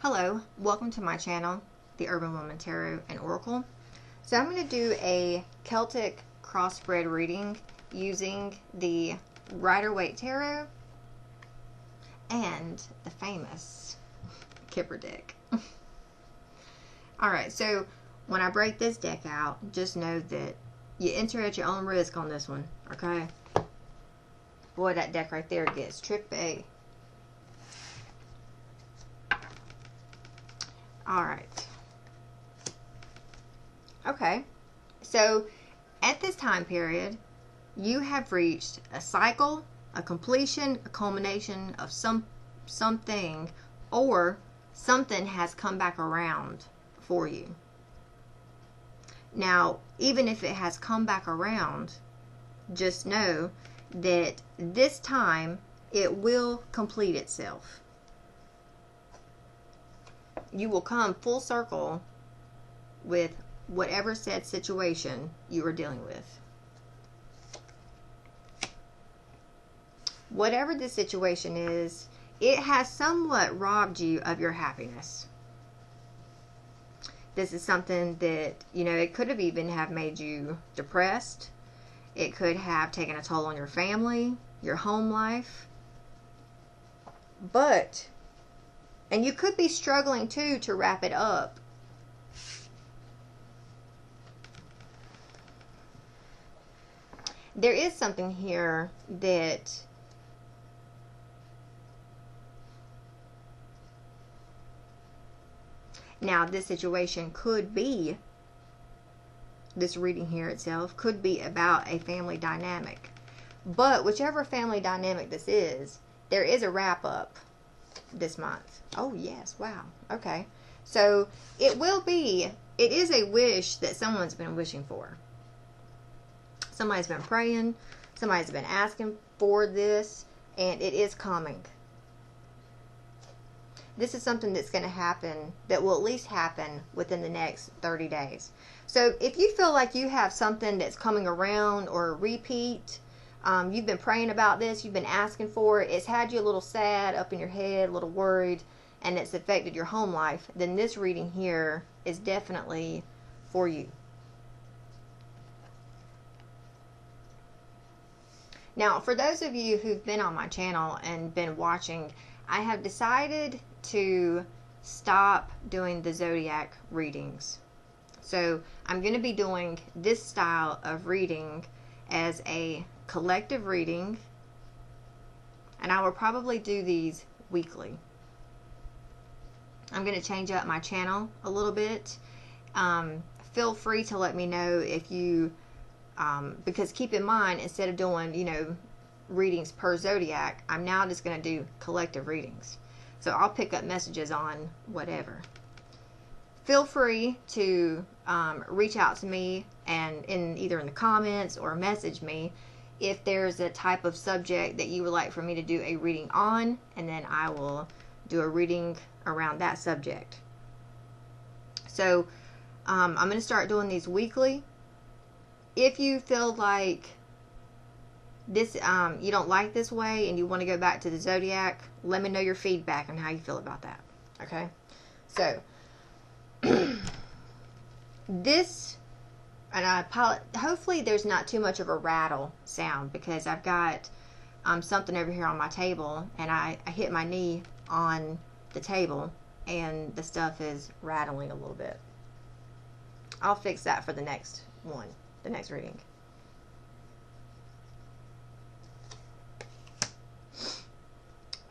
Hello, welcome to my channel, The Urban Woman Tarot and Oracle. So I'm going to do a Celtic crossbred reading using the Rider-Waite Tarot and the famous Kipper deck. Alright, so when I break this deck out, just know that you enter at your own risk on this one, okay? Boy, that deck right there gets trippy. Alright. Okay. So, at this time period, you have reached a cycle, a completion, a culmination of something, or something has come back around for you. Now, even if it has come back around, just know that this time it will complete itself. You will come full circle with whatever said situation you are dealing with. Whatever the situation is, it has somewhat robbed you of your happiness. This is something that, it could have even have made you depressed. It could have taken a toll on your family, your home life. And you could be struggling too to wrap it up. There is something here that now this situation could be, this reading here itself could be about a family dynamic. But whichever family dynamic this is, there is a wrap up this month. Oh yes, wow. Okay. So it is a wish that someone's been wishing for. Somebody's been praying, somebody's been asking for this, and it is coming. This is something that's going to happen, that will at least happen within the next 30 days. So if you feel like you have something that's coming around or a repeat, you've been praying about this, you've been asking for it, it's had you a little sad, up in your head, a little worried, and it's affected your home life, then this reading here is definitely for you. Now, for those of you who've been on my channel and been watching, I have decided to stop doing the zodiac readings. So I'm going to be doing this style of reading as a collective reading, and I will probably do these weekly. I'm going to change up my channel a little bit. Feel free to let me know if you because keep in mind, instead of doing readings per zodiac, I'm now just going to do collective readings. So I'll pick up messages on whatever. Feel free to reach out to me and either in the comments or message me if there's a type of subject that you would like for me to do a reading on, and then I will do a reading around that subject. So I'm going to start doing these weekly. If you feel like this, you don't like this way and you want to go back to the zodiac, let me know your feedback on how you feel about that. Okay? So, this, and hopefully there's not too much of a rattle sound, because I've got something over here on my table, and I hit my knee on the table and the stuff is rattling a little bit. I'll fix that for the next one, the next reading.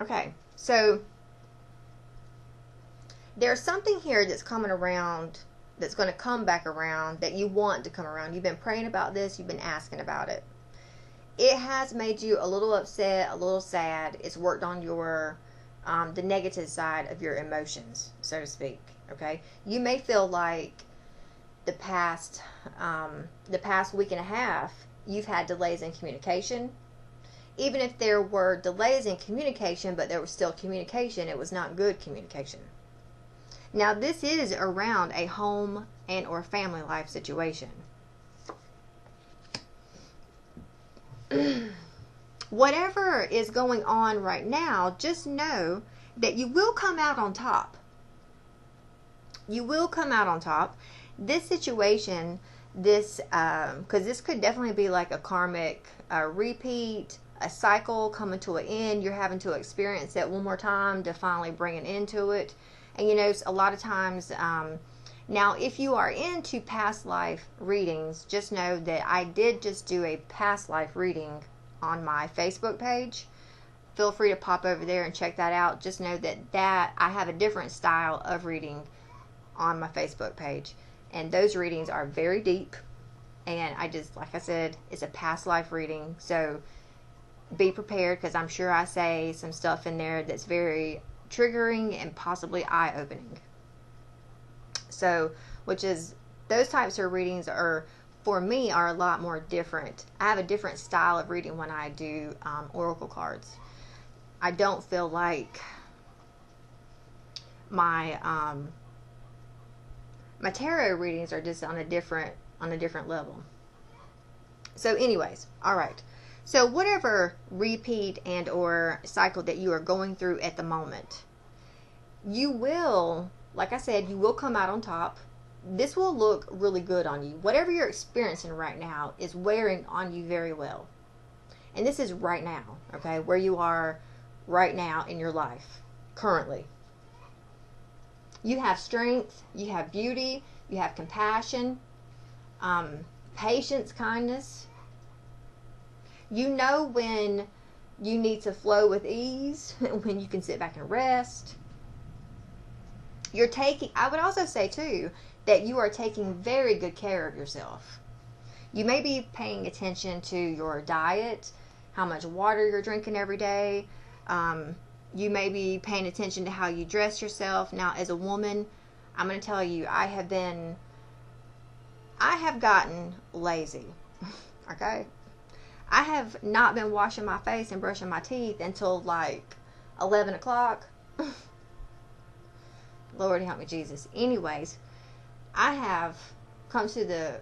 Okay, so there's something here that's coming around, that's going to come back around, that you want to come around. You've been praying about this, you've been asking about it. It has made you a little upset, a little sad. It's worked on your the negative side of your emotions, so to speak. Okay, you may feel like the past week and a half you've had delays in communication. Even if there were delays in communication, but there was still communication, it was not good communication. Now this is around a home and or family life situation. Whatever is going on right now, just know that you will come out on top. You will come out on top. This situation, because this could definitely be like a karmic repeat, a cycle coming to an end. You're having to experience it one more time to finally bring an end to it. And you know, a lot of times, now if you are into past life readings, just know that I did just do a past life reading on my Facebook page. Feel free to pop over there and check that out. Just know that I have a different style of reading on my Facebook page, and those readings are very deep, and I just, like I said, it's a past life reading, so be prepared, because I'm sure I say some stuff in there that's very triggering and possibly eye-opening. So, which is, those types of readings are, for me, are a lot more different. I have a different style of reading when I do oracle cards. I don't feel like my my tarot readings are just on a different level. So anyways, all right. So whatever repeat and or cycle that you are going through at the moment, you will, like I said, you will come out on top. This will look really good on you. Whatever you're experiencing right now is wearing on you very well. And this is right now, okay? Where you are right now in your life, currently. You have strength, you have beauty, you have compassion, patience, kindness. You know when you need to flow with ease, when you can sit back and rest. You're taking, I would also say too, that you are taking very good care of yourself. You may be paying attention to your diet, how much water you're drinking every day. You may be paying attention to how you dress yourself. Now, as a woman, I'm going to tell you, I have gotten lazy. Okay? I have not been washing my face and brushing my teeth until like 11 o'clock. Lord help me, Jesus. Anyways, I have come to the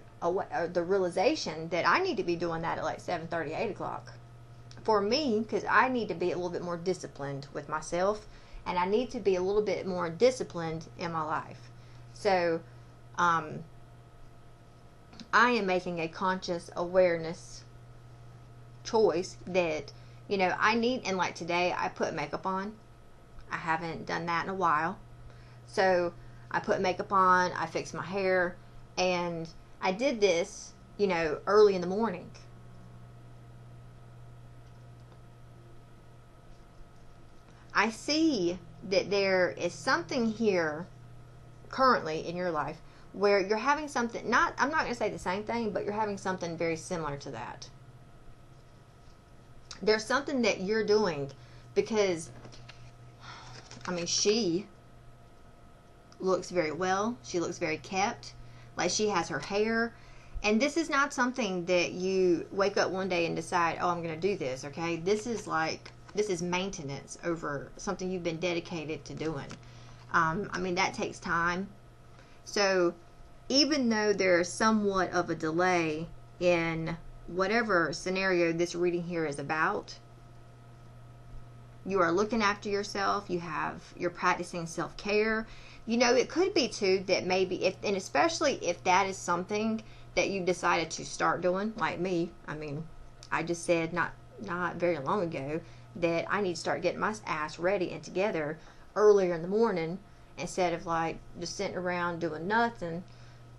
realization that I need to be doing that at like 7:30, 8 o'clock. For me, because I need to be a little bit more disciplined with myself, and I need to be a little bit more disciplined in my life. So, I am making a conscious awareness choice that, you know, I need, and like today, I put makeup on. I haven't done that in a while. So, I put makeup on, I fixed my hair, and I did this, you know, early in the morning. I see that there is something here currently in your life where you're having something, I'm not going to say the same thing, but you're having something very similar to that. There's something that you're doing because, I mean, she looks very well. She looks very kept. Like, she has her hair. And this is not something that you wake up one day and decide, oh, I'm going to do this, okay? This is maintenance over something you've been dedicated to doing. I mean, that takes time. So, even though there's somewhat of a delay in whatever scenario this reading here is about, you are looking after yourself. You're practicing self-care. You know, it could be too that maybe and especially if that is something that you decided to start doing, like me. I mean, I just said not very long ago that I need to start getting my ass ready and together earlier in the morning instead of like just sitting around doing nothing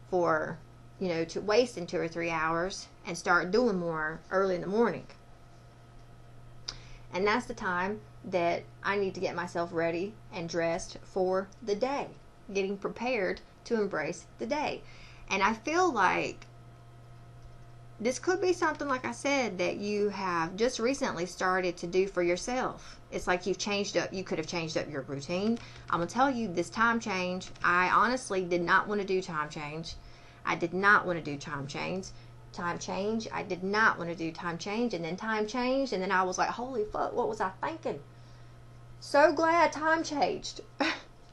for, you know, to wasting 2 or 3 hours, and start doing more early in the morning. And that's the time that I need to get myself ready and dressed for the day, getting prepared to embrace the day. And I feel like this could be something, like I said, that you have just recently started to do for yourself. It's like you could have changed up your routine. I'm going to tell you, this time change, I honestly did not want to do time change. I did not want to do time change. I did not want to do time change. And then time changed. And then I was like, holy fuck, what was I thinking? So glad time changed.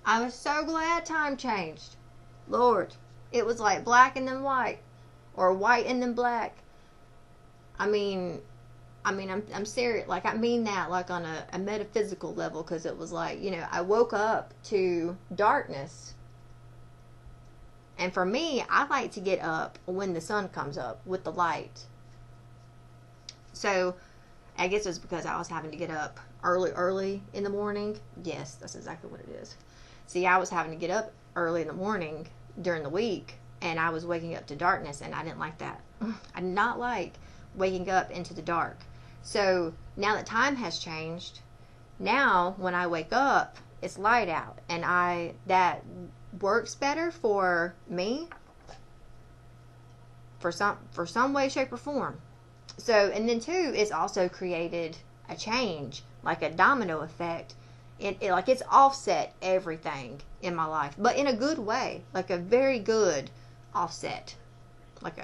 I was so glad time changed. Lord, it was like black and then white. Or white and then black. I mean, I'm serious. Like, I mean that like on a metaphysical level, because it was like, you know, I woke up to darkness. And for me, I like to get up when the sun comes up with the light. So I guess it's because I was having to get up early in the morning. Yes, that's exactly what it is. See, I was having to get up early in the morning during the week, and I was waking up to darkness, and I didn't like that. I did not like waking up into the dark. So now that time has changed, now when I wake up, it's light out, and that works better for me for some way, shape, or form. So, and then too, it's also created a change, like a domino effect. Like it's offset everything in my life, but in a good way, like a very good offset, like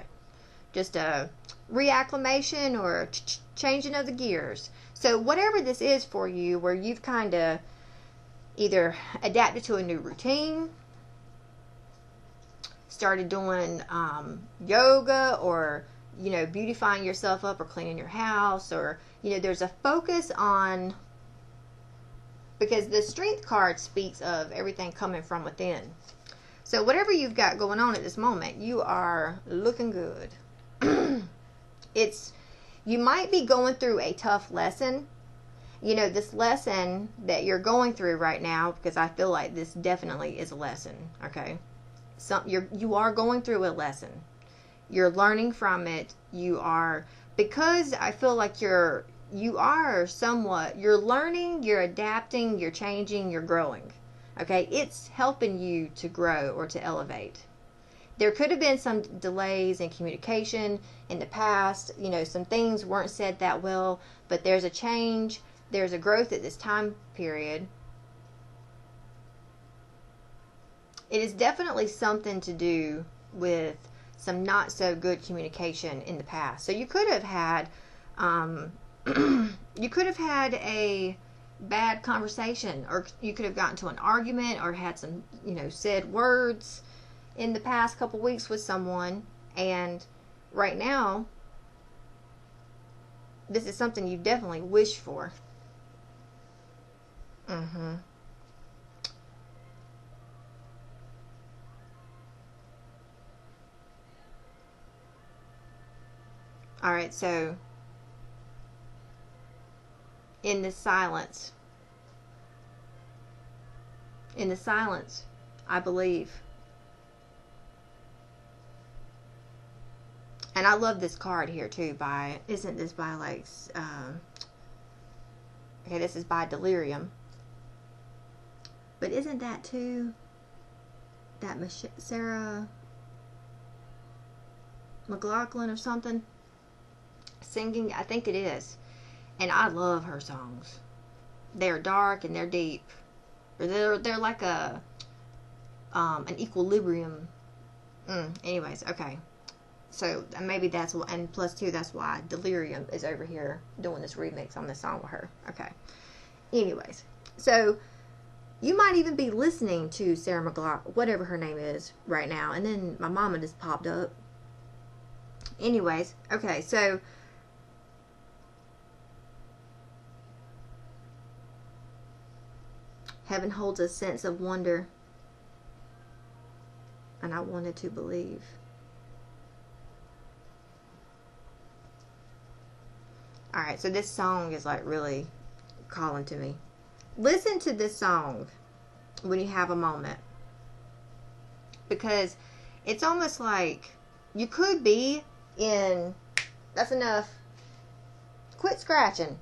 just a reacclimation or changing of the gears. So whatever this is for you, where you've kind of either adapted to a new routine, started doing yoga, or beautifying yourself up, or cleaning your house, or there's a focus on, because the strength card speaks of everything coming from within. So whatever you've got going on at this moment, you are looking good. You might be going through a tough lesson. This lesson that you're going through right now, because I feel like this definitely is a lesson, okay? You are going through a lesson. You're learning from it. Because I feel like you're learning, you're adapting, you're changing, you're growing. Okay? It's helping you to grow or to elevate. There could have been some delays in communication in the past. Some things weren't said that well, but there's a change. There's a growth at this time period. It is definitely something to do with some not so good communication in the past. So you could have had a bad conversation, or you could have gotten to an argument, or had some said words in the past couple weeks with someone, and right now this is something you definitely wish for. Alright, so in the silence, I believe. And I love this card here too isn't this by like, okay, this is by Delirium. But isn't that too, that Sarah McLaughlin or something singing? I think it is. And I love her songs. They're dark and they're deep. They're like an equilibrium. Anyways, okay. So maybe that's what, and plus two, that's why Delirium is over here doing this remix on this song with her. Okay. Anyways, so you might even be listening to Sarah McLaughlin, whatever her name is, right now. And then my mama just popped up. Anyways, okay, so heaven holds a sense of wonder, and I wanted to believe. Alright, so this song is like really calling to me. Listen to this song when you have a moment, because it's almost like you could be in, that's enough, quit scratching.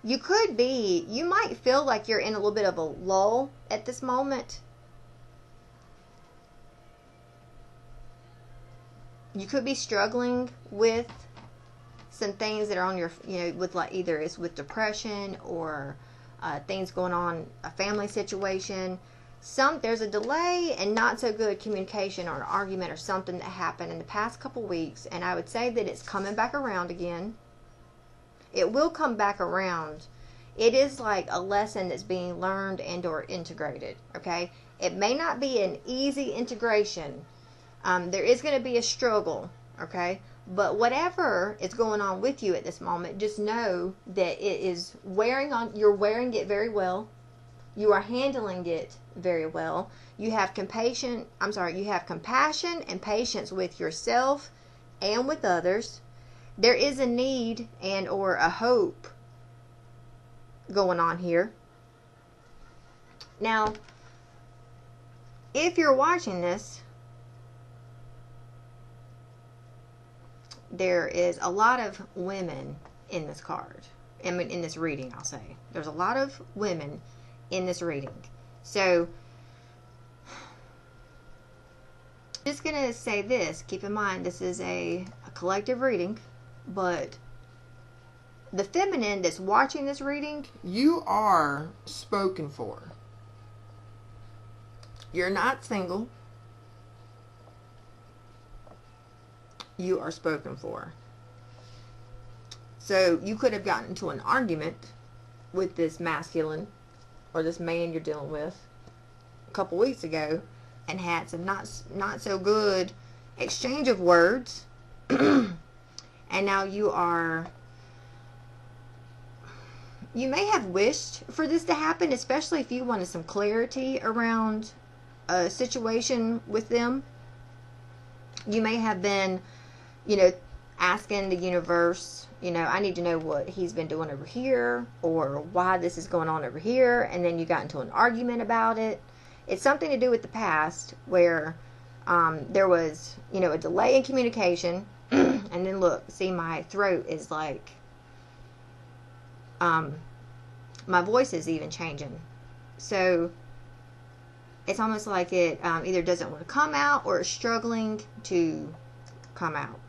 You might feel like you're in a little bit of a lull at this moment. You could be struggling with some things that are on your, with like either it's with depression or things going on, a family situation. There's a delay and not so good communication or an argument or something that happened in the past couple weeks, and I would say that it's coming back around again. It will come back around. It is like a lesson that's being learned and or integrated, okay? It may not be an easy integration. There is going to be a struggle, okay? But whatever is going on with you at this moment, just know that it is you're wearing it very well. You are handling it very well. You have compassion and patience with yourself and with others. There is a need and or a hope going on here. Now, if you're watching this, there is a lot of women in this card. I mean, in this reading, I'll say. There's a lot of women in this reading. So, just going to say this. Keep in mind, this is a collective reading. But the feminine that's watching this reading, you are spoken for. You're not single. You are spoken for. So you could have gotten into an argument with this masculine or this man you're dealing with a couple weeks ago and had some not so good exchange of words. And now you may have wished for this to happen, especially if you wanted some clarity around a situation with them. You may have been, asking the universe, I need to know what he's been doing over here or why this is going on over here. And then you got into an argument about it. It's something to do with the past where there was, a delay in communication. And then look, see, my throat is like, my voice is even changing. So it's almost like it either doesn't want to come out or is struggling to come out.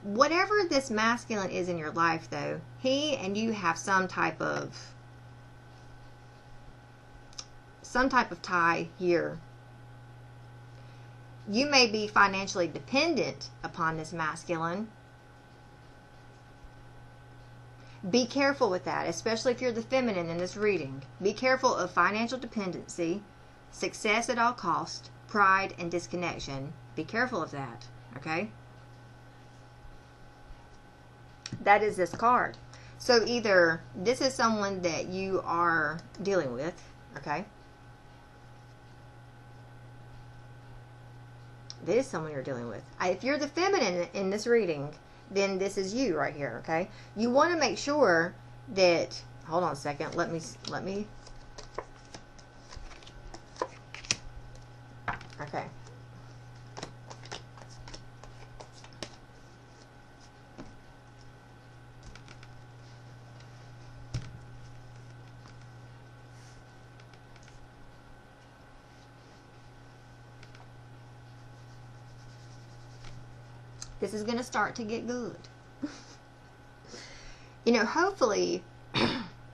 Whatever this masculine is in your life, though, he and you have some type of tie here. You may be financially dependent upon this masculine. Be careful with that, especially if you're the feminine in this reading. Be careful of financial dependency, success at all costs, pride, and disconnection. Be careful of that, okay? That is this card. So either this is someone that you are dealing with, okay? This is someone you're dealing with. If you're the feminine in this reading, then this is you right here, okay? You want to make sure that, hold on a second, let me, okay. This is going to start to get good. Hopefully,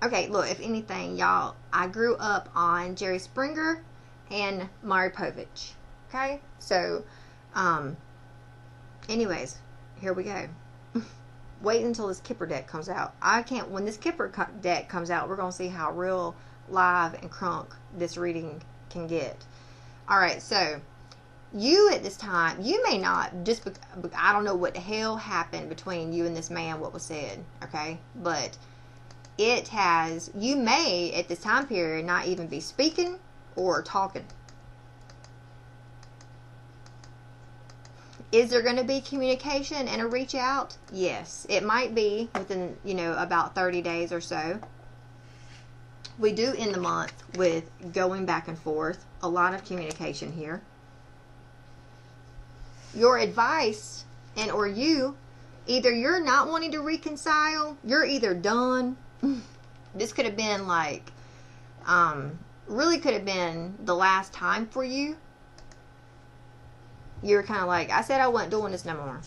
okay, look, if anything, y'all, I grew up on Jerry Springer and Maury Povich, okay? So, anyways, here we go. Wait until this Kipper deck comes out. When this Kipper deck comes out, we're going to see how real live and crunk this reading can get. All right, so you at this time, you may not, I don't know what the hell happened between you and this man, what was said, okay? But you may at this time period not even be speaking or talking. Is there going to be communication and a reach out? Yes. It might be within, about 30 days or so. We do end the month with going back and forth. A lot of communication here. Your advice or you, either you're not wanting to reconcile, you're either done. This could have been like, really could have been the last time for you. You're kind of like, I said I wasn't doing this no more,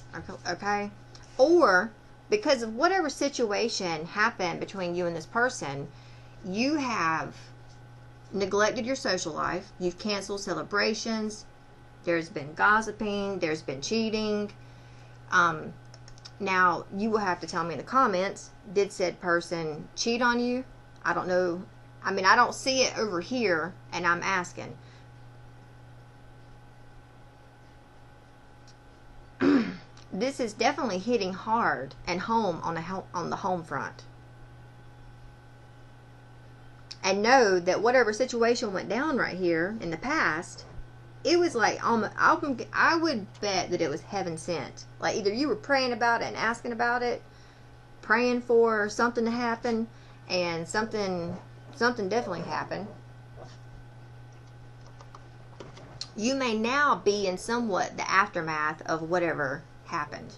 okay? Or because of whatever situation happened between you and this person, you have neglected your social life. You've canceled celebrations. There's been gossiping. There's been cheating. Now, you will have to tell me in the comments, did said person cheat on you? I don't know. I mean, I don't see it over here, and I'm asking. this is definitely hitting hard and home on the home front. And know that whatever situation went down right here in the past, it was like, I would bet that it was heaven sent. Like either you were praying about it and asking about it, praying for something to happen, and something definitely happened. You may now be in somewhat the aftermath of whatever happened.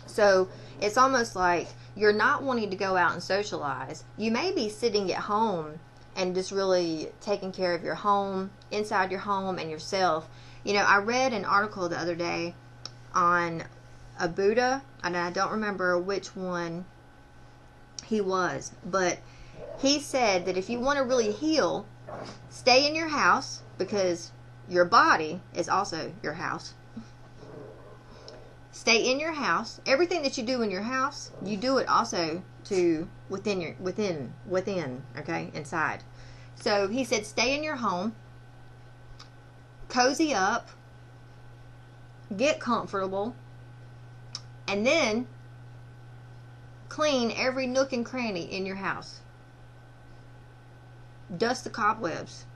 So it's almost like you're not wanting to go out and socialize. You may be sitting at home and just really taking care of your home, inside your home, and yourself. You know, I read an article the other day on a Buddha, and I don't remember which one he was, but he said that if you want to really heal, stay in your house, because your body is also your house. Stay in your house. Everything that you do in your house, you do it also to within, okay, inside. So he said, stay in your home, cozy up, get comfortable, and then clean every nook and cranny in your house. Dust the cobwebs.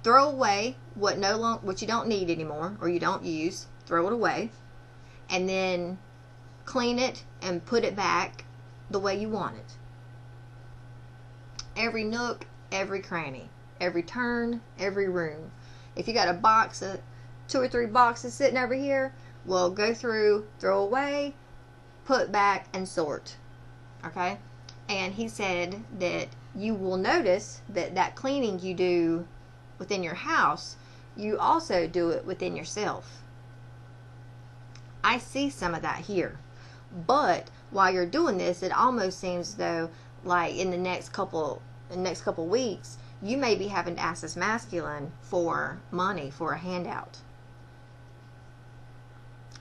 Throw away what you don't need anymore, or you don't use. Throw it away. And then clean it and put it back the way you want it. Every nook, every cranny, every turn, every room. If you got a box of 2 or 3 boxes sitting over here, well, go through, throw away, put back, and sort. Okay? And he said that you will notice that cleaning you do within your house, you also do it within yourself. I see some of that here. But while you're doing this, it almost seems as though, like in the next couple weeks, you may be having to ask this masculine for money, for a handout.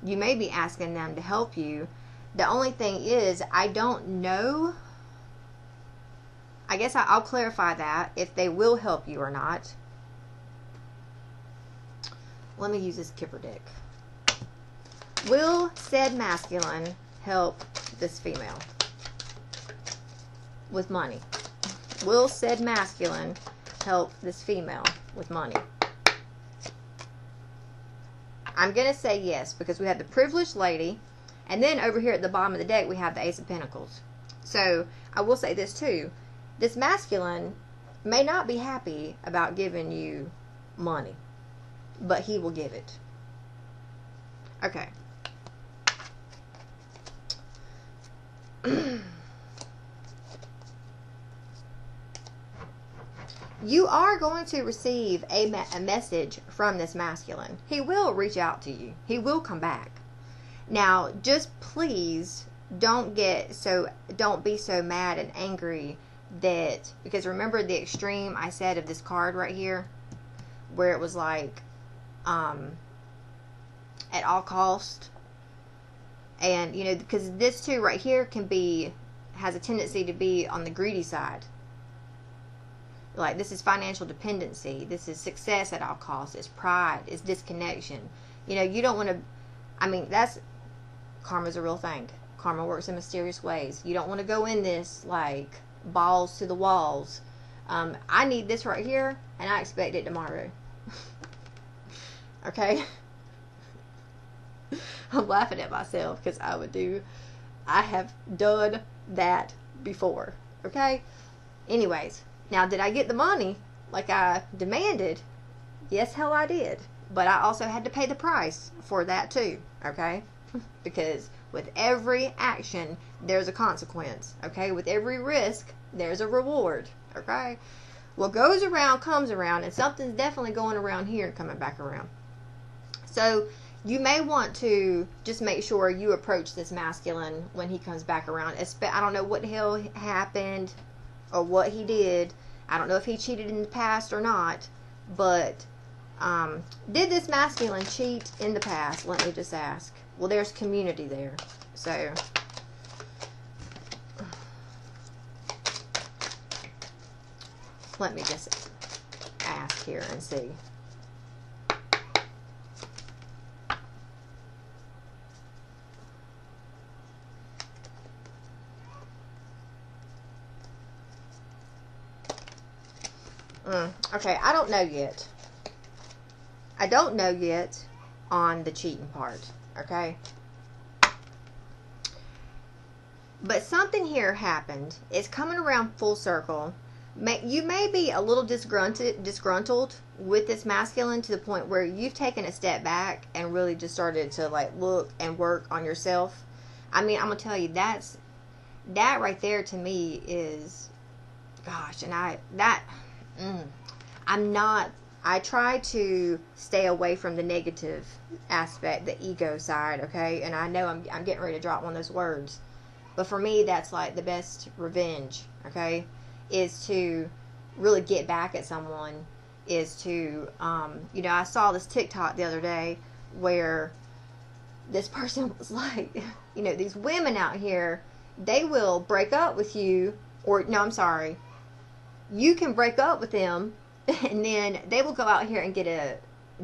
You may be asking them to help you. The only thing is, I don't know. I guess I'll clarify that, if they will help you or not. Let me use this Kipper deck. Will said masculine help this female with money? Will said masculine help this female with money? I'm going to say yes, because we have the privileged lady, and then over here at the bottom of the deck we have the Ace of Pentacles. So I will say this too. This masculine may not be happy about giving you money, but he will give it. Okay. You are going to receive a message from this masculine. He will reach out to you. He will come back. Now, just please don't be so mad and angry that, because remember the extreme I said of this card right here, where it was like at all cost. And, you know, because this too right here has a tendency to be on the greedy side. Like, this is financial dependency. This is success at all costs. It's pride. It's disconnection. You know, you don't want to, karma's a real thing. Karma works in mysterious ways. You don't want to go in this like balls to the walls. I need this right here, and I expect it tomorrow. Okay? I'm laughing at myself because I have done that before. Okay? Anyways, now did I get the money like I demanded? Yes, hell I did. But I also had to pay the price for that too. Okay? Because with every action, there's a consequence. Okay? With every risk, there's a reward. Okay? What goes around comes around, and something's definitely going around here and coming back around. So you may want to just make sure you approach this masculine when he comes back around. I don't know what the hell happened or what he did. I don't know if he cheated in the past or not. But did this masculine cheat in the past? Let me just ask. Well, there's community there. So let me just ask here and see. Okay, I don't know yet. I don't know yet on the cheating part, okay? But something here happened. It's coming around full circle. You may be a little disgruntled with this masculine to the point where you've taken a step back and really just started to like look and work on yourself. I mean, I'm gonna tell you, that right there to me is, gosh, and I try to stay away from the negative aspect, the ego side, okay? And I know I'm getting ready to drop one of those words. But for me, that's like the best revenge, okay? Is to really get back at someone. Is to, I saw this TikTok the other day where this person was like, these women out here, they will break up with you, or, no, I'm sorry, you can break up with them, and then they will go out here and get a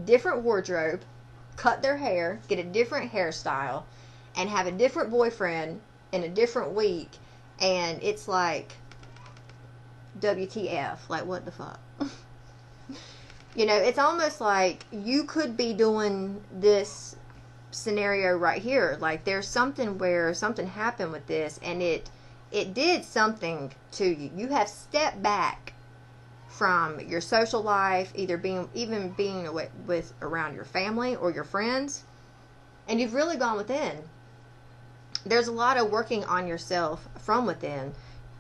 different wardrobe, cut their hair, get a different hairstyle, and have a different boyfriend in a different week, and it's like, WTF, like, what the fuck? It's almost like you could be doing this scenario right here. Like, there's something where something happened with this, and it did something to you. You have stepped back from your social life, either being with around your family or your friends, and you've really gone within. There's a lot of working on yourself from within.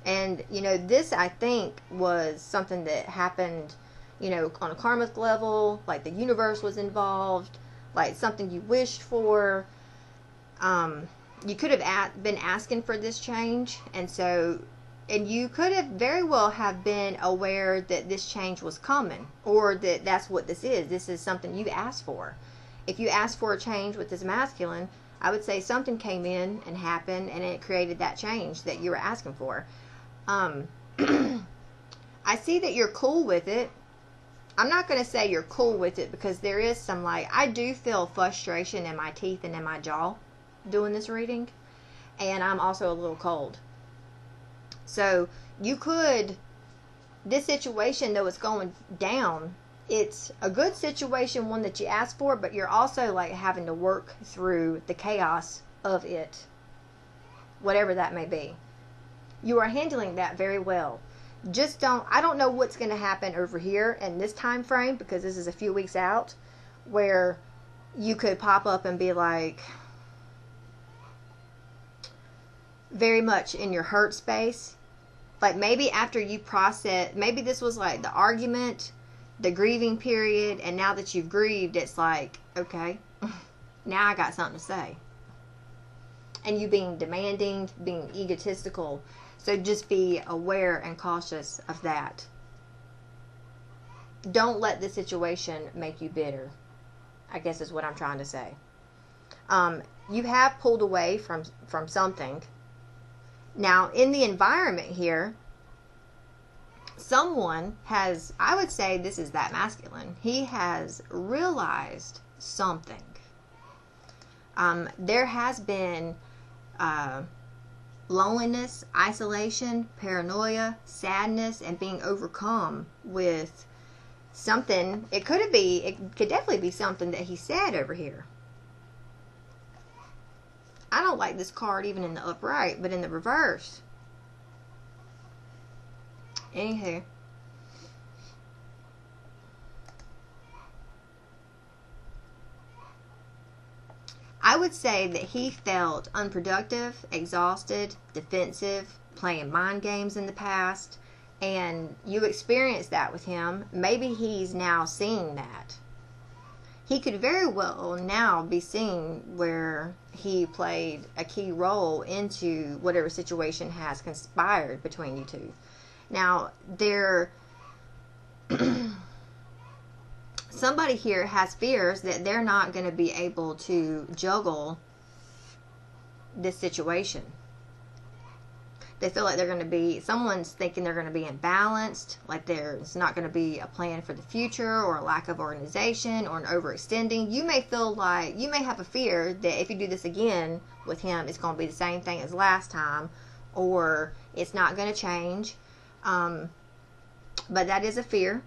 And, this, I think, was something that happened, on a karmic level, like the universe was involved, like something you wished for. You could have been asking for this change, and you could have very well have been aware that this change was coming, or that's what this is. This is something you asked for. If you asked for a change with this masculine, I would say something came in and happened, and it created that change that you were asking for. I see that you're cool with it. I'm not going to say you're cool with it, because there is some, like, I do feel frustration in my teeth and in my jaw doing this reading, and I'm also a little cold. So this situation, though it's going down, it's a good situation, one that you asked for, but you're also like having to work through the chaos of it, whatever that may be. You are handling that very well. I don't know what's going to happen over here in this time frame, because this is a few weeks out, where you could pop up and be like very much in your hurt space. Like, maybe after you process, maybe this was like the argument, the grieving period, and now that you've grieved, it's like, okay, now I got something to say. And you being demanding, being egotistical. So just be aware and cautious of that. Don't let the situation make you bitter, I guess is what I'm trying to say. You have pulled away from something. Now, in the environment here, someone has, I would say this is that masculine. He has realized something. There has been loneliness, isolation, paranoia, sadness, and being overcome with something. It could definitely be something that he said over here. I don't like this card even in the upright, but in the reverse. Anywho. I would say that he felt unproductive, exhausted, defensive, playing mind games in the past, and you experienced that with him. Maybe he's now seeing that. He could very well now be seeing where he played a key role into whatever situation has conspired between you two. Now, somebody here has fears that they're not going to be able to juggle this situation. They feel like someone's thinking they're going to be imbalanced, like there's not going to be a plan for the future, or a lack of organization, or an overextending. You may have a fear that if you do this again with him, it's going to be the same thing as last time, or it's not going to change. But that is a fear.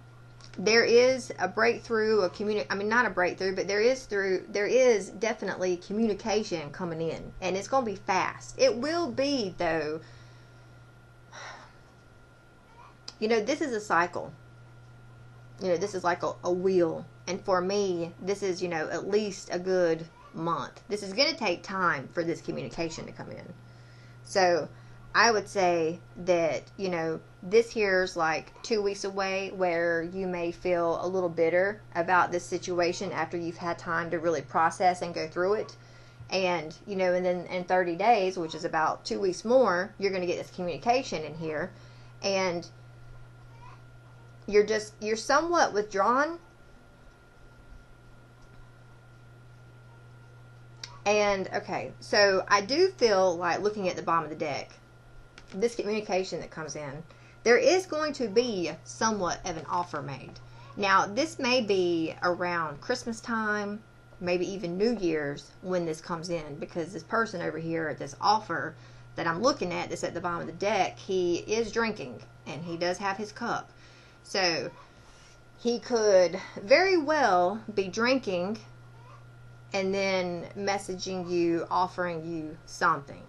there is a breakthrough, I mean, not a breakthrough, but there is definitely communication coming in, and it's going to be fast. It will be, though, you know, this is a cycle. You know, this is like a wheel. And for me, this is, you know, at least a good month. This is going to take time for this communication to come in. So I would say that, you know, this here's like 2 weeks away, where you may feel a little bitter about this situation after you've had time to really process and go through it. And, you know, and then in 30 days, which is about 2 weeks more, you're going to get this communication in here. And you're somewhat withdrawn. And, okay, so I do feel like, looking at the bottom of the deck, this communication that comes in, there is going to be somewhat of an offer made. Now, this may be around Christmas time, maybe even New Year's, when this comes in, because this person over here, this offer that I'm looking at, that's at the bottom of the deck, he is drinking, and he does have his cup. So he could very well be drinking and then messaging you, offering you something,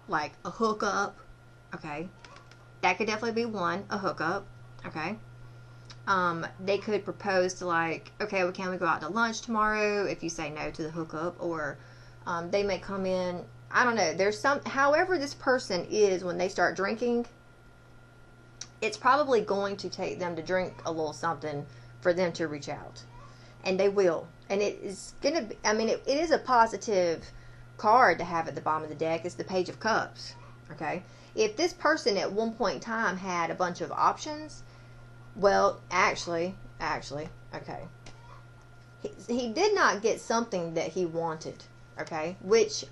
like a hookup. Okay, that could definitely be one, a hookup. Okay, they could propose to, like, okay, well, can we go out to lunch tomorrow, if you say no to the hookup? Or they may come in, I don't know, there's some, however this person is when they start drinking, it's probably going to take them to drink a little something for them to reach out. And they will. And it is going to be, I mean, it is a positive card to have at the bottom of the deck. It's the Page of Cups. Okay? If this person at one point in time had a bunch of options, well, actually, okay. He did not get something that he wanted, okay? Which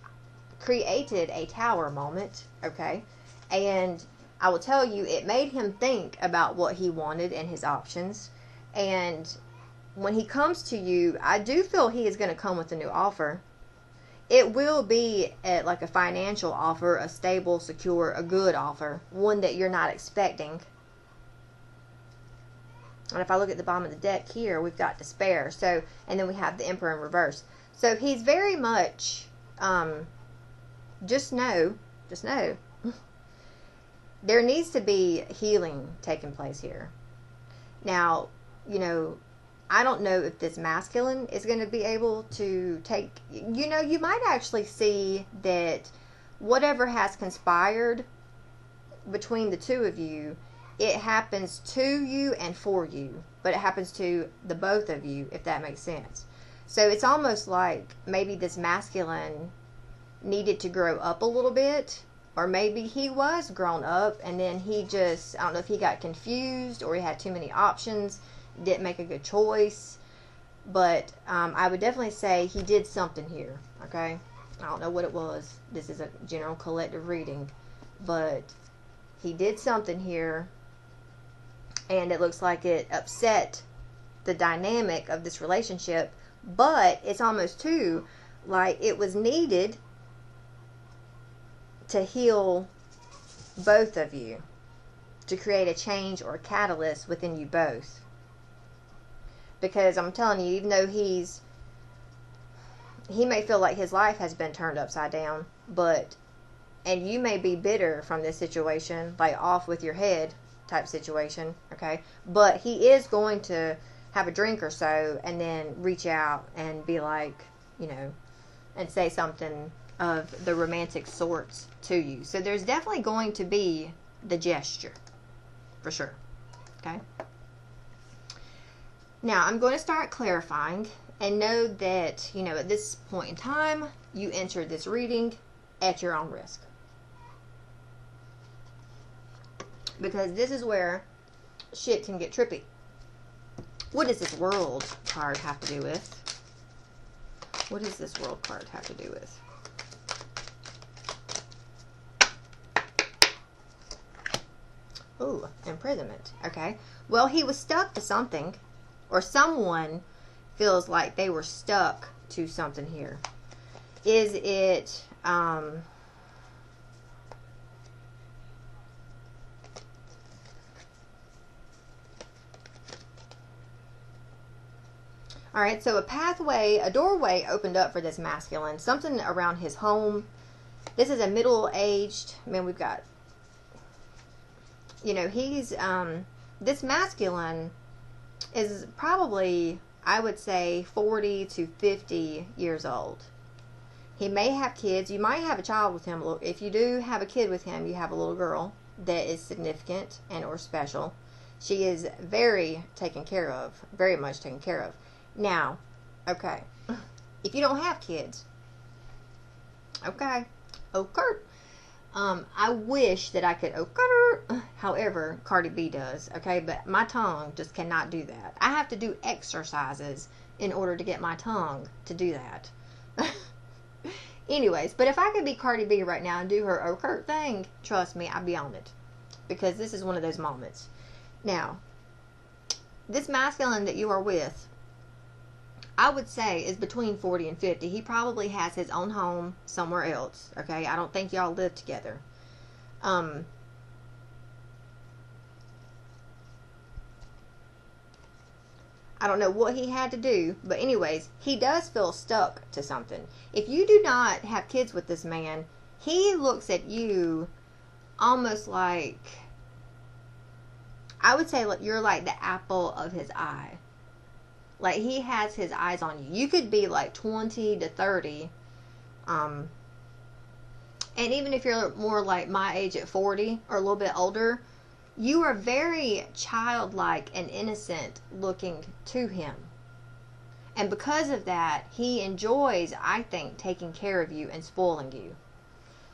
created a tower moment, okay? And I will tell you, it made him think about what he wanted and his options. And when he comes to you, I do feel he is going to come with a new offer. It will be at like a financial offer, a stable, secure, a good offer, one that you're not expecting. And if I look at the bottom of the deck here, we've got despair. So, and then we have the Emperor in reverse. So he's very much, just know, there needs to be healing taking place here. Now, you know, I don't know if this masculine is going to be able to take, you know, you might actually see that whatever has conspired between the two of you, it happens to you and for you, but it happens to the both of you, if that makes sense. So it's almost like maybe this masculine needed to grow up a little bit, or maybe he was grown up and then he just, I don't know if he got confused or he had too many options, didn't make a good choice. But I would definitely say he did something here, okay? I don't know what it was. This is a general collective reading. But he did something here, and it looks like it upset the dynamic of this relationship. But it's almost too like it was needed to heal both of you, to create a change or a catalyst within you both. Because I'm telling you, even though he may feel like his life has been turned upside down, and you may be bitter from this situation, like off with your head type situation, okay? But he is going to have a drink or so and then reach out and be like, you know, and say something of the romantic sorts to you. So there's definitely going to be the gesture, for sure, okay? Now, I'm going to start clarifying, and know that, you know, at this point in time, you entered this reading at your own risk. Because this is where shit can get trippy. What does this World card have to do with? What does this World card have to do with? Ooh, imprisonment. Okay. Well, he was stuck to something. Or someone feels like they were stuck to something here. Is it, All right, so a doorway opened up for this masculine. Something around his home. This is a middle-aged, man, we've got, you know, he's, this masculine is probably, I would say, 40 to 50 years old. He may have kids. You might have a child with him. If you do have a kid with him, you have a little girl that is significant and or special. She is very taken care of, very much taken care of. Now, okay, if you don't have kids, okay, I wish that I could, however, Cardi B does, okay, but my tongue just cannot do that. I have to do exercises in order to get my tongue to do that. Anyways, but if I could be Cardi B right now and do her thing, trust me, I'd be on it. Because this is one of those moments. Now, this masculine that you are with, I would say is between 40 and 50. He probably has his own home somewhere else. Okay, I don't think y'all live together. I don't know what he had to do, but anyways, he does feel stuck to something. If you do not have kids with this man, he looks at you almost like, I would say you're like the apple of his eye. Like, he has his eyes on you. You could be like 20 to 30. And even if you're more like my age at 40 or a little bit older, you are very childlike and innocent looking to him. And because of that, he enjoys, I think, taking care of you and spoiling you.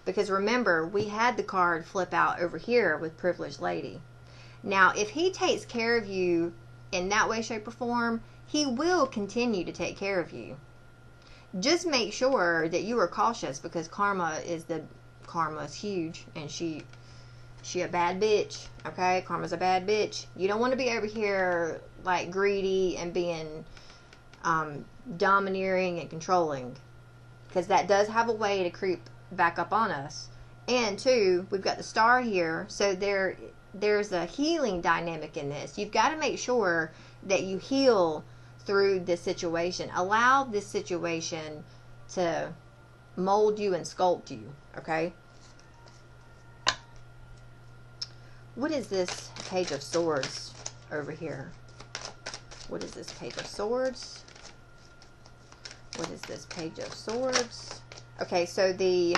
Because remember, we had the card flip out over here with Privileged Lady. Now, if he takes care of you in that way, shape, or form, he will continue to take care of you. Just make sure that you are cautious, because karma is huge, and she a bad bitch, okay? Karma's a bad bitch. You don't want to be over here like greedy and being domineering and controlling, because that does have a way to creep back up on us. And two, we've got the star here, so there's a healing dynamic in this. You've got to make sure that you heal through this situation. Allow this situation to mold you and sculpt you, okay? What is this Page of Swords over here? What is this Page of Swords? What is this Page of Swords? Okay, so the...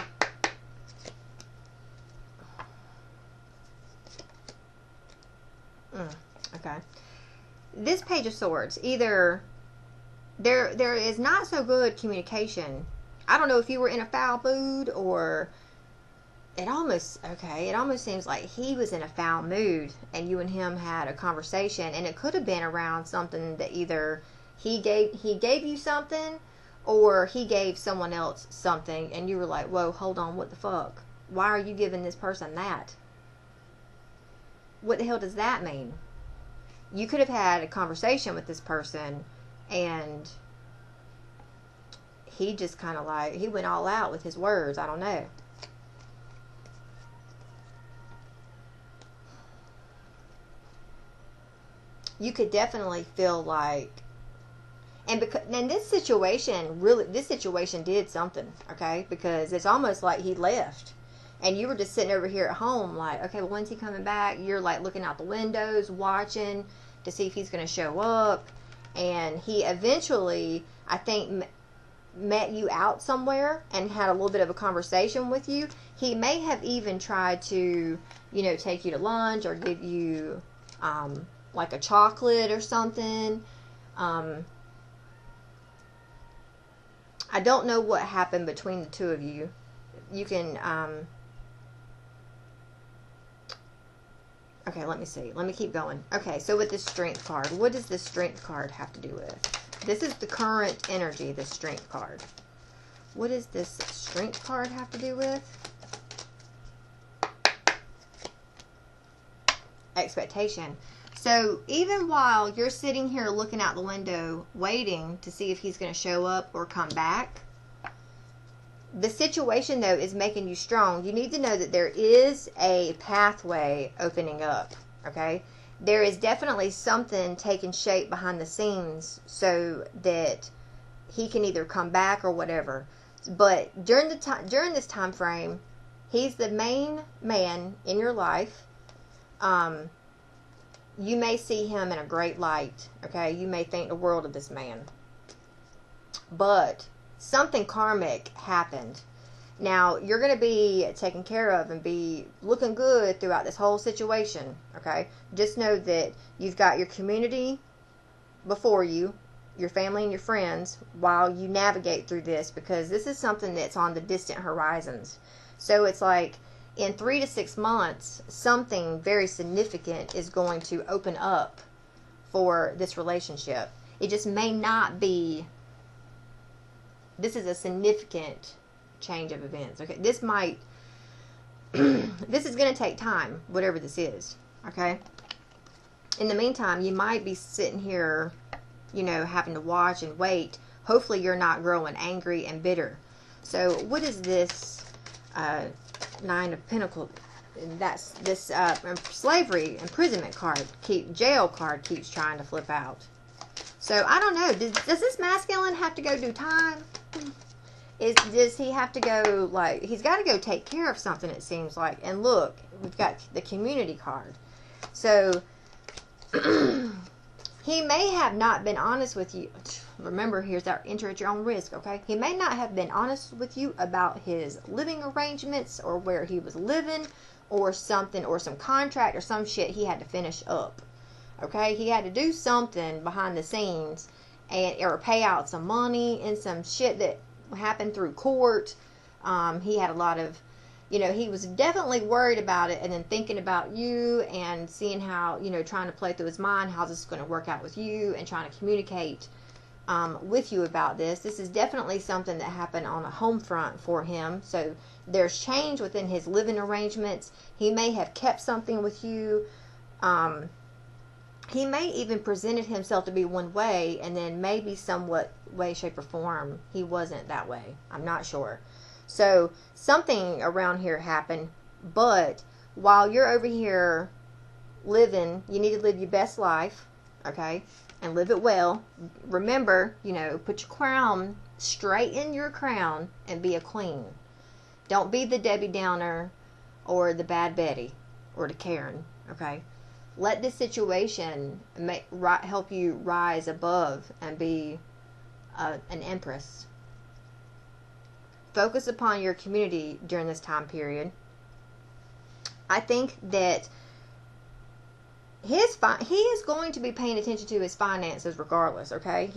okay. This Page of Swords, either there is not so good communication. I don't know if you were in a foul mood, or it almost seems like he was in a foul mood and you and him had a conversation, and it could have been around something that either he gave you something, or he gave someone else something, and you were like, whoa, hold on, what the fuck? Why are you giving this person that? What the hell does that mean? You could have had a conversation with this person, and he just kind of like, he went all out with his words. I don't know. You could definitely feel like, and this situation did something, okay? Because it's almost like he left, and you were just sitting over here at home like, okay, well, when's he coming back? You're like looking out the windows, watching to see if he's going to show up. And he eventually, I think, met you out somewhere and had a little bit of a conversation with you. He may have even tried to, take you to lunch or give you like a chocolate or something. I don't know what happened between the two of you. You can okay, let me see. Let me keep going. Okay, so with this Strength card, what does this Strength card have to do with? This is the current energy, the Strength card. What does this Strength card have to do with? Expectation. So even while you're sitting here looking out the window, waiting to see if he's going to show up or come back, the situation, though, is making you strong. You need to know that there is a pathway opening up, okay? there is definitely something taking shape behind the scenes so that he can either come back or whatever. But during this time frame, he's the main man in your life. You may see him in a great light. Okay, you may think the world of this man, but something karmic happened. Now, you're going to be taken care of and be looking good throughout this whole situation, okay? Just know that you've got your community before you, your family and your friends, while you navigate through this, because this is something that's on the distant horizons. So it's like in 3 to 6 months, something very significant is going to open up for this relationship. It just may not be, this is a significant change of events. Okay, this might this is going to take time, whatever this is. Okay, in the meantime, you might be sitting here, you know, having to watch and wait. Hopefully you're not growing angry and bitter. So what is this Nine of Pentacles? That's this slavery, imprisonment card, jail card keeps trying to flip out. So I don't know, does this masculine have to go do time? Does he have to go, like, he's got to go take care of something, it seems like. And look, we've got the community card. So, he may have not been honest with you. Remember, here's that enter at your own risk, okay? He may not have been honest with you about his living arrangements or where he was living or something, or some contract or some shit he had to finish up, okay? He had to do something behind the scenes or pay out some money and some shit that happened through court. He had a lot of, you know, he was definitely worried about it, and then thinking about you and seeing how, you know, trying to play through his mind how this is going to work out with you and trying to communicate with you about this. This is definitely something that happened on a home front for him. So there's change within his living arrangements. He may have kept something with you. He may even presented himself to be one way, and then maybe somewhat way, shape, or form he wasn't that way. I'm not sure. So something around here happened, but while you're over here living, you need to live your best life, okay, and live it well. Remember, you know, put your crown, straighten your crown, and be a queen. Don't be the Debbie Downer or the Bad Betty or the Karen, okay? Let this situation help you rise above and be an empress. Focus upon your community during this time period. I think that he is going to be paying attention to his finances regardless, okay?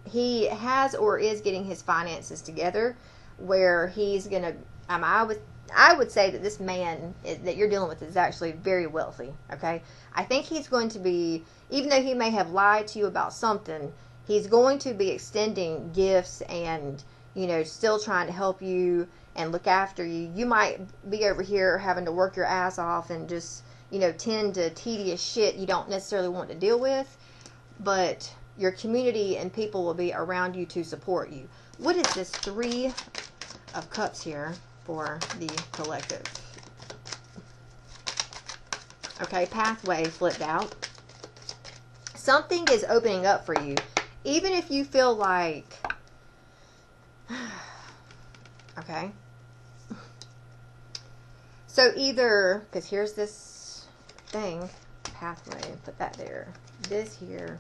He has or is getting his finances together where he's going to, I would say that this man that you're dealing with is actually very wealthy, okay? I think he's going to be, even though he may have lied to you about something, he's going to be extending gifts and, you know, still trying to help you and look after you. You might be over here having to work your ass off and just, you know, tend to tedious shit you don't necessarily want to deal with, but your community and people will be around you to support you. What is this Three of Cups here for the collective? Okay, pathway flipped out. Something is opening up for you. Even if you feel like, okay. So either, because here's this thing, pathway, put that there. This here.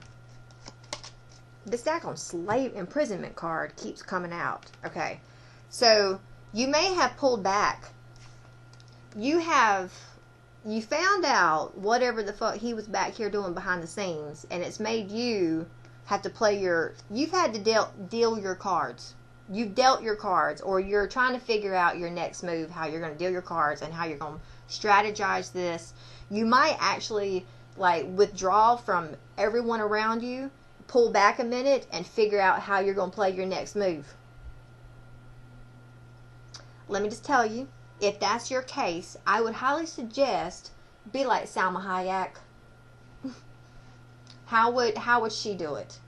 This daggone slave imprisonment card keeps coming out. Okay. So you may have pulled back. You found out whatever the fuck he was back here doing behind the scenes, and it's made you have to play you've had to deal your cards. You've dealt your cards, or you're trying to figure out your next move, how you're going to deal your cards and how you're going to strategize this. You might actually, like, withdraw from everyone around you, pull back a minute, and figure out how you're going to play your next move. Let me just tell you, if that's your case, I would highly suggest be like Salma Hayek. How would she do it?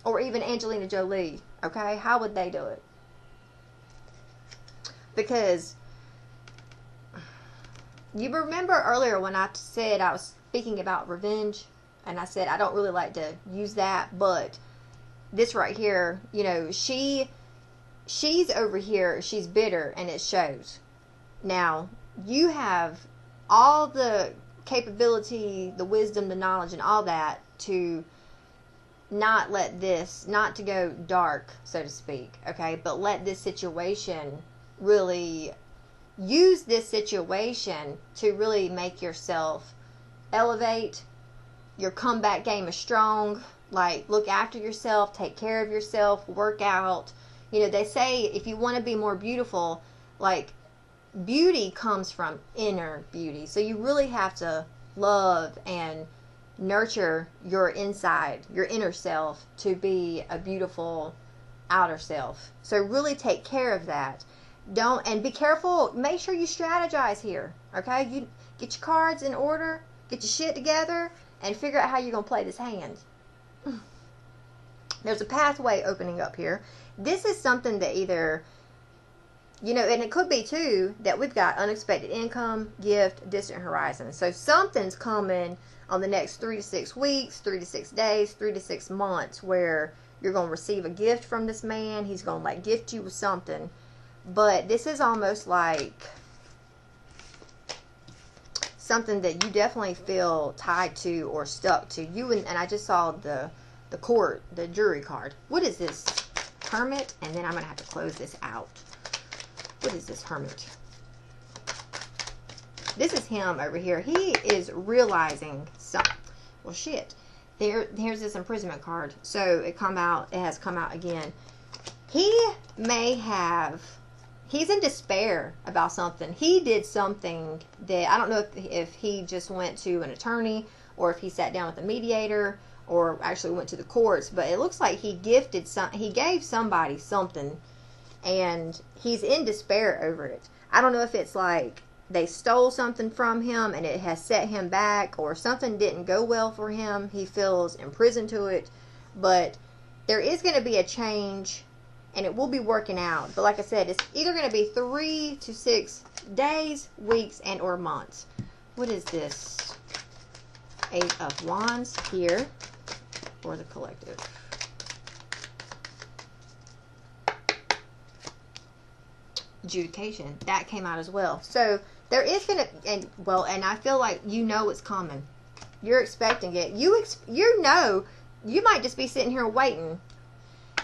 Or even Angelina Jolie, okay? How would they do it? You remember earlier when I said I was speaking about revenge, and I said I don't really like to use that, but this right here, you know, she's over here, she's bitter, and it shows. Now, you have all the capability, the wisdom, the knowledge, and all that to not let this, not to go dark, so to speak, okay? But let this situation really, use this situation to really make yourself elevate. Your comeback game is strong. Like, look after yourself, take care of yourself, work out. You know, they say if you want to be more beautiful, like, beauty comes from inner beauty. So you really have to love and nurture your inside, your inner self, to be a beautiful outer self. So really take care of that. Don't, and be careful, make sure you strategize here, okay? You get your cards in order, get your shit together, and figure out how you're going to play this hand. There's a pathway opening up here. This is something that either, you know, and it could be too that we've got unexpected income, gift, distant horizon. So something's coming on the next 3 to 6 weeks, 3 to 6 days, 3 to 6 months, where you're going to receive a gift from this man. He's going to like gift you with something. But this is almost like something that you definitely feel tied to or stuck to. You and I just saw the court, the jury card. What is this? Hermit? And then I'm going to have to close this out. What is this Hermit? This is him over here. He is realizing something. Well, shit. Here's this imprisonment card. So it has come out again. He may have, he's in despair about something. He did something that, I don't know if he just went to an attorney or if he sat down with a mediator or actually went to the courts, but it looks like he gave somebody something, and he's in despair over it. I don't know if it's like they stole something from him and it has set him back, or something didn't go well for him. He feels imprisoned to it, but there is going to be a change, and it will be working out. But like I said, it's either going to be 3 to 6 days, weeks, and or months. What is this? 8 of Wands here for the collective. Adjudication. That came out as well. So there is going to, and I feel like you know it's coming. You're expecting it. You know, you might just be sitting here waiting.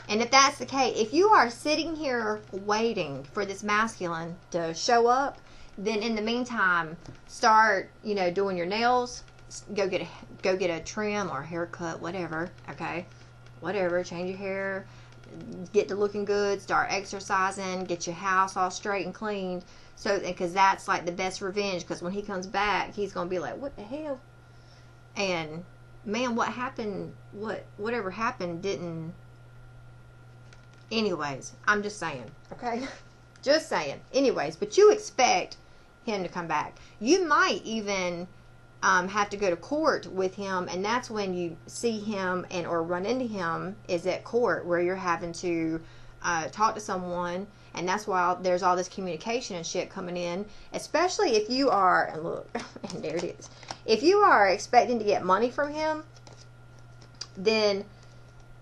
And if that's the case, if you are sitting here waiting for this masculine to show up, then in the meantime, start, you know, doing your nails. Go get a trim or a haircut, whatever. Okay, whatever. Change your hair. Get to looking good. Start exercising. Get your house all straight and cleaned. So, because that's like the best revenge. Because when he comes back, he's gonna be like, "What the hell?" And man, what happened? Whatever happened didn't. Anyways, I'm just saying. Okay, just saying. Anyways, but you expect him to come back. You might even have to go to court with him, and that's when you see him and or run into him is at court, where you're having to talk to someone, and that's why there's all this communication and shit coming in, especially if you are, and look, and there it is, if you are expecting to get money from him, then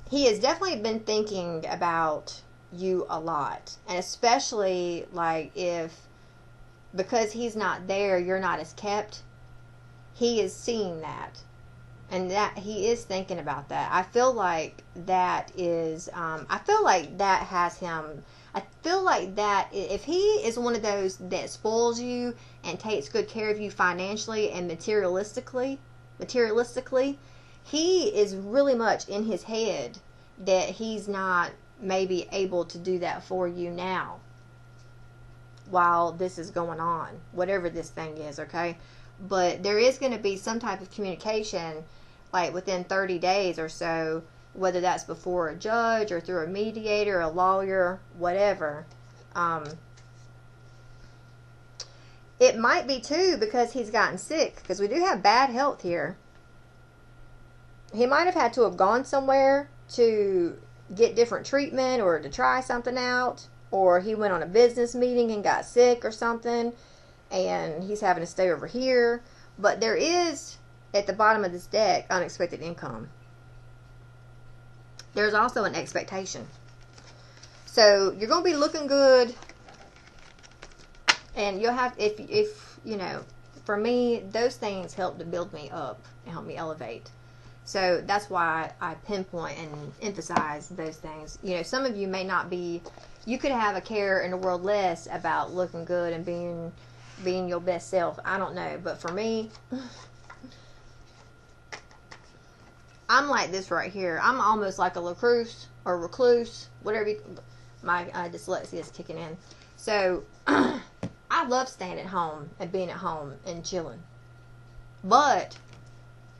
he has definitely been thinking about you a lot, and especially like because he's not there, you're not as kept. He is seeing that, and that he is thinking about that. I feel like that is, I feel like that has him, I feel like that if he is one of those that spoils you and takes good care of you financially and materialistically, he is really much in his head that he's not maybe able to do that for you now while this is going on, whatever this thing is, okay? But there is going to be some type of communication, like within 30 days or so, whether that's before a judge or through a mediator, a lawyer, whatever. It might be too because he's gotten sick, because we do have bad health here. He might have had to have gone somewhere to get different treatment or to try something out, or he went on a business meeting and got sick or something. and he's having to stay over here. But there is, at the bottom of this deck, unexpected income. There's also an expectation. So you're going to be looking good, and you'll have, if you know, for me, those things help to build me up and help me elevate. So that's why I pinpoint and emphasize those things. You know, some of you may not be, you could have a care in the world less about looking good and being your best self. I don't know. But for me, I'm like this right here. I'm almost like a recluse, whatever you, my dyslexia is kicking in. So I love staying at home and being at home and chilling. But,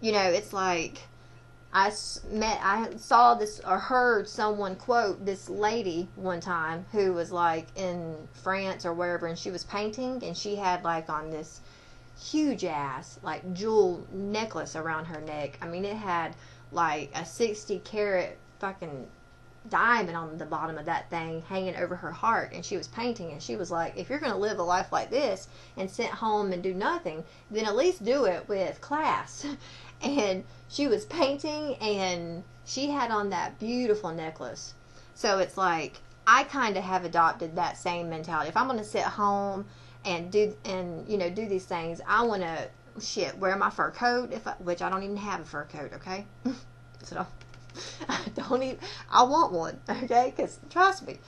you know, it's like, I saw this or heard someone quote this lady one time who was like in France or wherever, and she was painting, and she had like on this huge ass like jewel necklace around her neck. I mean, it had like a 60 carat fucking diamond on the bottom of that thing hanging over her heart, and she was painting, and she was like, if you're going to live a life like this and sit home and do nothing, then at least do it with class. And she was painting, and she had on that beautiful necklace. So it's like, I kind of have adopted that same mentality. If I'm going to sit home and do these things, I want to wear my fur coat, which I don't even have a fur coat, okay? So I want one, okay? Because trust me,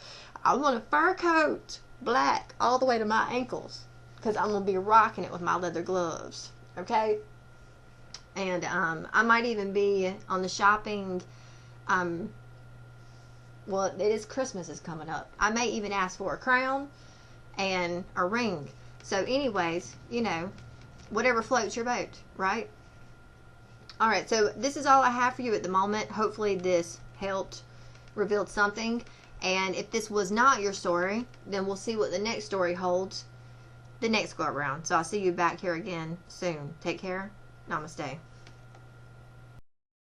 I want a fur coat, black, all the way to my ankles, because I'm going to be rocking it with my leather gloves, okay? And I might even be on the shopping. Well, it is Christmas is coming up. I may even ask for a crown and a ring. So anyways, you know, whatever floats your boat, right? Alright, so this is all I have for you at the moment. Hopefully this helped, revealed something. And if this was not your story, then we'll see what the next story holds the next go around. So I'll see you back here again soon. Take care. Namaste.